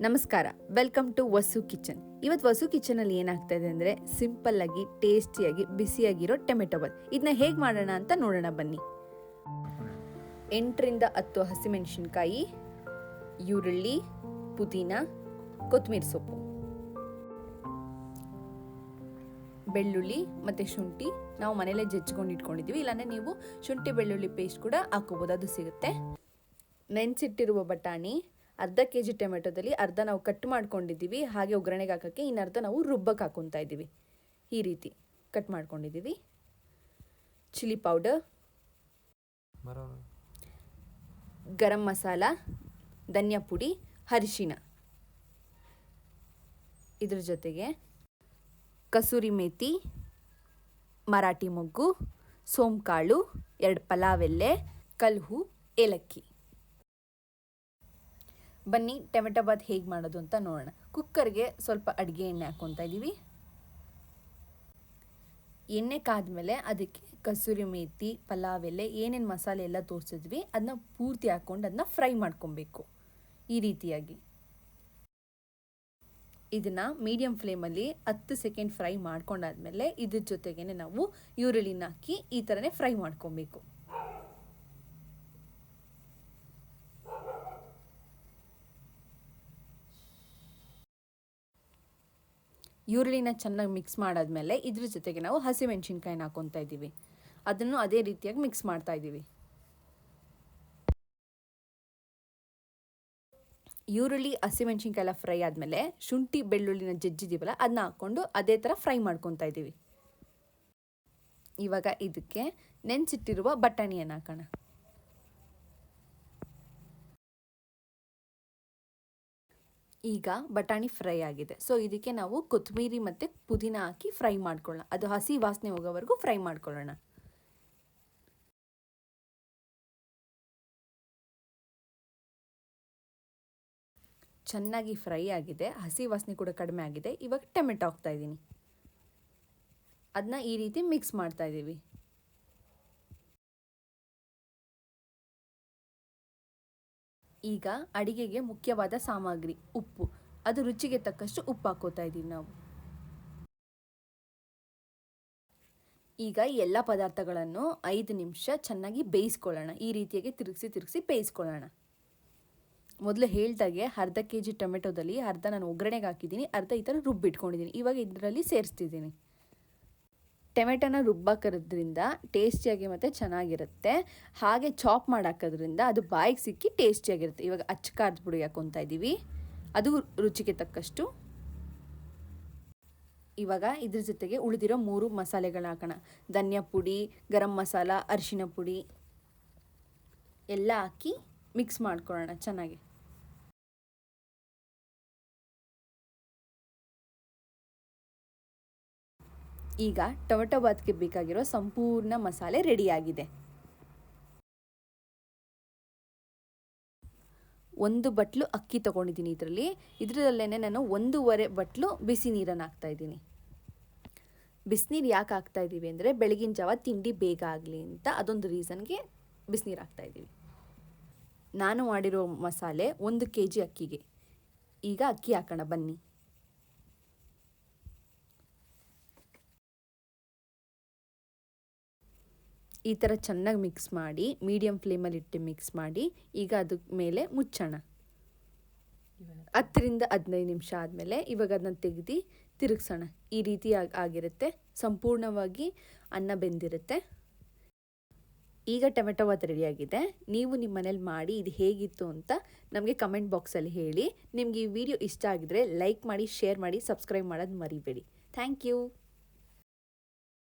ನಮಸ್ಕಾರ, welcome to Vasu kitchen. ಇವತ್ತು ವಸು ಕಿಚನಲ್ಲಿ ಏನಾಗ್ತಾ ಇದೆ ಅಂದರೆ ಸಿಂಪಲ್ ಆಗಿ ಟೇಸ್ಟಿಯಾಗಿ ಬಿಸಿಯಾಗಿರೋ ಟೊಮೆಟೊ ಬಾತ್. ಇದನ್ನ ಹೇಗೆ ಮಾಡೋಣ ಅಂತ ನೋಡೋಣ ಬನ್ನಿ. 8ರಿಂದ 10 ಹಸಿಮೆಣಸಿನ್ಕಾಯಿ, ಈರುಳ್ಳಿ, ಪುದೀನ, ಕೊತ್ತಂಬರಿ ಸೊಪ್ಪು, ಬೆಳ್ಳುಳ್ಳಿ ಮತ್ತು ಶುಂಠಿ ನಾವು ಮನೇಲೇ ಜಜ್ಜಿಕೊಂಡು ಇಟ್ಕೊಂಡಿದ್ದೀವಿ. ಇಲ್ಲಾಂದರೆ ನೀವು ಶುಂಠಿ ಬೆಳ್ಳುಳ್ಳಿ ಪೇಸ್ಟ್ ಕೂಡ ಹಾಕೋಬೋದು, ಅದು ಸಿಗುತ್ತೆ. ನೆನೆಸಿಟ್ಟಿರುವ ಬಟಾಣಿ, ಅರ್ಧ kg ಟೊಮೆಟೊದಲ್ಲಿ ಅರ್ಧ ನಾವು ಕಟ್ ಮಾಡ್ಕೊಂಡಿದ್ದೀವಿ. ಹಾಗೆ ಒಗ್ಗರಣೆಗೆ ಹಾಕೋಕ್ಕೆ ಇನ್ನು ಅರ್ಧ ನಾವು ರುಬ್ಬಕ್ಕೆ ಹಾಕೊತಾ ಇದ್ದೀವಿ. ಈ ರೀತಿ ಕಟ್ ಮಾಡ್ಕೊಂಡಿದ್ದೀವಿ. ಚಿಲ್ಲಿ ಪೌಡರ್, ಗರಂ ಮಸಾಲ, ಧನಿಯಾ ಪುಡಿ, ಅರಿಶಿನ, ಇದ್ರ ಜೊತೆಗೆ ಕಸೂರಿ ಮೇಥಿ, ಮರಾಠಿ ಮೊಗ್ಗು, ಸೋಂಕಾಳು, 2 ಪಲಾವ್ ಎಲೆ, ಕಲ್ಹು, ಏಲಕ್ಕಿ. ಬನ್ನಿ ಟೊಮೆಟೊ ಬಾತ್ ಹೇಗೆ ಮಾಡೋದು ಅಂತ ನೋಡೋಣ. ಕುಕ್ಕರ್ಗೆ ಸ್ವಲ್ಪ ಅಡುಗೆ ಎಣ್ಣೆ ಹಾಕ್ಕೊತಾ ಇದ್ದೀವಿ. ಎಣ್ಣೆ ಕಾದ್ಮೇಲೆ ಅದಕ್ಕೆ ಕಸೂರಿ ಮೇಥಿ, ಪಲಾವ್ ಎಲೆ, ಏನೇನು ಮಸಾಲೆ ಎಲ್ಲ ತೋರಿಸಿದ್ವಿ ಅದನ್ನ ಪೂರ್ತಿ ಹಾಕ್ಕೊಂಡು ಅದನ್ನ ಫ್ರೈ ಮಾಡ್ಕೊಬೇಕು. ಈ ರೀತಿಯಾಗಿ ಇದನ್ನು ಮೀಡಿಯಮ್ ಫ್ಲೇಮಲ್ಲಿ 10 ಸೆಕೆಂಡ್ ಫ್ರೈ ಮಾಡ್ಕೊಂಡಾದ್ಮೇಲೆ ಇದ್ರ ಜೊತೆಗೇ ನಾವು ಈರುಳ್ಳಿನ ಹಾಕಿ ಈ ಥರನೇ ಫ್ರೈ ಮಾಡ್ಕೊಬೇಕು. ಈರುಳ್ಳಿನ ಚೆನ್ನಾಗಿ ಮಿಕ್ಸ್ ಮಾಡಾದ್ಮೇಲೆ ಇದ್ರ ಜೊತೆಗೆ ನಾವು ಹಸಿಮೆಣಸಿನ್ಕಾಯಿನ ಹಾಕೊತಾ ಇದ್ದೀವಿ. ಅದನ್ನು ಅದೇ ರೀತಿಯಾಗಿ ಮಿಕ್ಸ್ ಮಾಡ್ತಾ ಇದ್ದೀವಿ. ಈರುಳ್ಳಿ ಹಸಿಮೆಣಸಿನ್ಕಾಯಿ ಎಲ್ಲ ಫ್ರೈ ಆದಮೇಲೆ ಶುಂಠಿ ಬೆಳ್ಳುಳ್ಳಿನ ಜಜ್ಜಿದ್ದೀವಲ್ಲ ಅದನ್ನ ಹಾಕ್ಕೊಂಡು ಅದೇ ಥರ ಫ್ರೈ ಮಾಡ್ಕೊತಾ ಇದ್ದೀವಿ. ಇವಾಗ ಇದಕ್ಕೆ ನೆನೆಸಿಟ್ಟಿರುವ ಬಟಾಣಿಯನ್ನು ಹಾಕೋಣ. ಈಗ ಬಟಾಣಿ ಫ್ರೈ ಆಗಿದೆ. ಸೊ ಇದಕ್ಕೆ ನಾವು ಕೊತ್ತಂಬರಿ ಮತ್ತು ಪುದೀನ ಹಾಕಿ ಫ್ರೈ ಮಾಡ್ಕೊಳ್ಳೋಣ. ಅದು ಹಸಿ ವಾಸನೆ ಹೋಗೋವರೆಗೂ ಫ್ರೈ ಮಾಡ್ಕೊಳ್ಳೋಣ. ಚೆನ್ನಾಗಿ ಫ್ರೈ ಆಗಿದೆ, ಹಸಿ ವಾಸನೆ ಕೂಡ ಕಡಿಮೆ ಆಗಿದೆ. ಇವಾಗ ಟೊಮೆಟೊ ಹಾಕ್ತಾ ಇದ್ದೀನಿ. ಅದನ್ನ ಈ ರೀತಿ ಮಿಕ್ಸ್ ಮಾಡ್ತಾ ಇದ್ದೀವಿ. ಈಗ ಅಡಿಗೆಗೆ ಮುಖ್ಯವಾದ ಸಾಮಗ್ರಿ ಉಪ್ಪು. ಅದು ರುಚಿಗೆ ತಕ್ಕಷ್ಟು ಉಪ್ಪು ಹಾಕೋತಾ ಇದ್ದೀವಿ ನಾವು. ಈಗ ಎಲ್ಲ ಪದಾರ್ಥಗಳನ್ನು 5 ನಿಮಿಷ ಚೆನ್ನಾಗಿ ಬೇಯಿಸ್ಕೊಳ್ಳೋಣ. ಈ ರೀತಿಯಾಗಿ ತಿರುಗಿಸಿ ಬೇಯಿಸ್ಕೊಳ್ಳೋಣ. ಮೊದಲು ಹೇಳ್ದಾಗೆ ಅರ್ಧ kg ಟೊಮೆಟೊದಲ್ಲಿ ಅರ್ಧ ನಾನು ಒಗ್ಗರಣೆಗೆ ಹಾಕಿದ್ದೀನಿ, ಅರ್ಧ ಈ ಥರ ರುಬ್ಬಿಟ್ಕೊಂಡಿದ್ದೀನಿ. ಇವಾಗ ಇದರಲ್ಲಿ ಸೇರಿಸ್ತಿದ್ದೀನಿ. ಟೊಮೆಟೊನ ರುಬ್ಬಾಕೋದ್ರಿಂದ ಟೇಸ್ಟಿಯಾಗಿ ಮತ್ತು ಚೆನ್ನಾಗಿರುತ್ತೆ. ಹಾಗೆ ಚಾಪ್ ಮಾಡಿ ಹಾಕೋದ್ರಿಂದ ಅದು ಬಾಯಿಗೆ ಸಿಕ್ಕಿ ಟೇಸ್ಟಿಯಾಗಿರುತ್ತೆ. ಇವಾಗ ಅಚ್ಚ ಖಾರದ ಪುಡಿ ಹಾಕ್ಕೊತಾ ಇದ್ದೀವಿ, ಅದು ರುಚಿಗೆ ತಕ್ಕಷ್ಟು. ಇವಾಗ ಇದ್ರ ಜೊತೆಗೆ ಉಳಿದಿರೋ 3 ಮಸಾಲೆಗಳನ್ನ ಹಾಕೋಣ. ಧನಿಯಾ ಪುಡಿ, ಗರಂ ಮಸಾಲ, ಅರಿಶಿನ ಪುಡಿ ಎಲ್ಲ ಹಾಕಿ ಮಿಕ್ಸ್ ಮಾಡ್ಕೊಳ್ಳೋಣ ಚೆನ್ನಾಗಿ. ಈಗ ಟೊಮೆಟೊ ಬಾತ್ಗೆ ಬೇಕಾಗಿರೋ ಸಂಪೂರ್ಣ ಮಸಾಲೆ ರೆಡಿಯಾಗಿದೆ. 1 ಬಟ್ಲು ಅಕ್ಕಿ ತೊಗೊಂಡಿದ್ದೀನಿ. ಇದರಲ್ಲೇ ನಾನು 1.5 ಬಟ್ಲು ಬಿಸಿ ನೀರನ್ನು ಹಾಕ್ತಾ ಇದ್ದೀನಿ. ಬಿಸಿನೀರು ಯಾಕೆ ಹಾಕ್ತಾ ಇದ್ದೀವಿ ಅಂದರೆ ಬೆಳಗಿನ ಜಾವ ತಿಂಡಿ ಬೇಗ ಆಗಲಿ ಅಂತ, ಅದೊಂದು ರೀಸನ್ಗೆ ಬಿಸಿನೀರು ಹಾಕ್ತಾ ಇದ್ದೀವಿ. ನಾನು ಮಾಡಿರೋ ಮಸಾಲೆ 1 kg ಅಕ್ಕಿಗೆ. ಈಗ ಅಕ್ಕಿ ಹಾಕೋಣ ಬನ್ನಿ. ಈ ಥರ ಚೆನ್ನಾಗಿ ಮಿಕ್ಸ್ ಮಾಡಿ ಮೀಡಿಯಮ್ ಫ್ಲೇಮಲ್ಲಿ ಇಟ್ಟು ಮಿಕ್ಸ್ ಮಾಡಿ ಈಗ ಅದಕ್ಕೆ ಮೇಲೆ ಮುಚ್ಚೋಣ. 10ರಿಂದ 15 ನಿಮಿಷ ಆದಮೇಲೆ ಇವಾಗ ಅದನ್ನ ತೆಗೆದು ತಿರುಗಿಸೋಣ. ಈ ರೀತಿ ಆಗಿರುತ್ತೆ. ಸಂಪೂರ್ಣವಾಗಿ ಅನ್ನ ಬೆಂದಿರುತ್ತೆ. ಈಗ ಟೊಮೆಟೊ ಬಾತ್ ರೆಡಿಯಾಗಿದೆ. ನೀವು ನಿಮ್ಮ ಮನೇಲಿ ಮಾಡಿ ಇದು ಹೇಗಿತ್ತು ಅಂತ ನಮಗೆ ಕಮೆಂಟ್ ಬಾಕ್ಸಲ್ಲಿ ಹೇಳಿ. ನಿಮಗೆ ಈ ವಿಡಿಯೋ ಇಷ್ಟ ಆಗಿದ್ರೆ ಲೈಕ್ ಮಾಡಿ, ಶೇರ್ ಮಾಡಿ, ಸಬ್ಸ್ಕ್ರೈಬ್ ಮಾಡೋದು ಮರಿಬೇಡಿ. Thank you.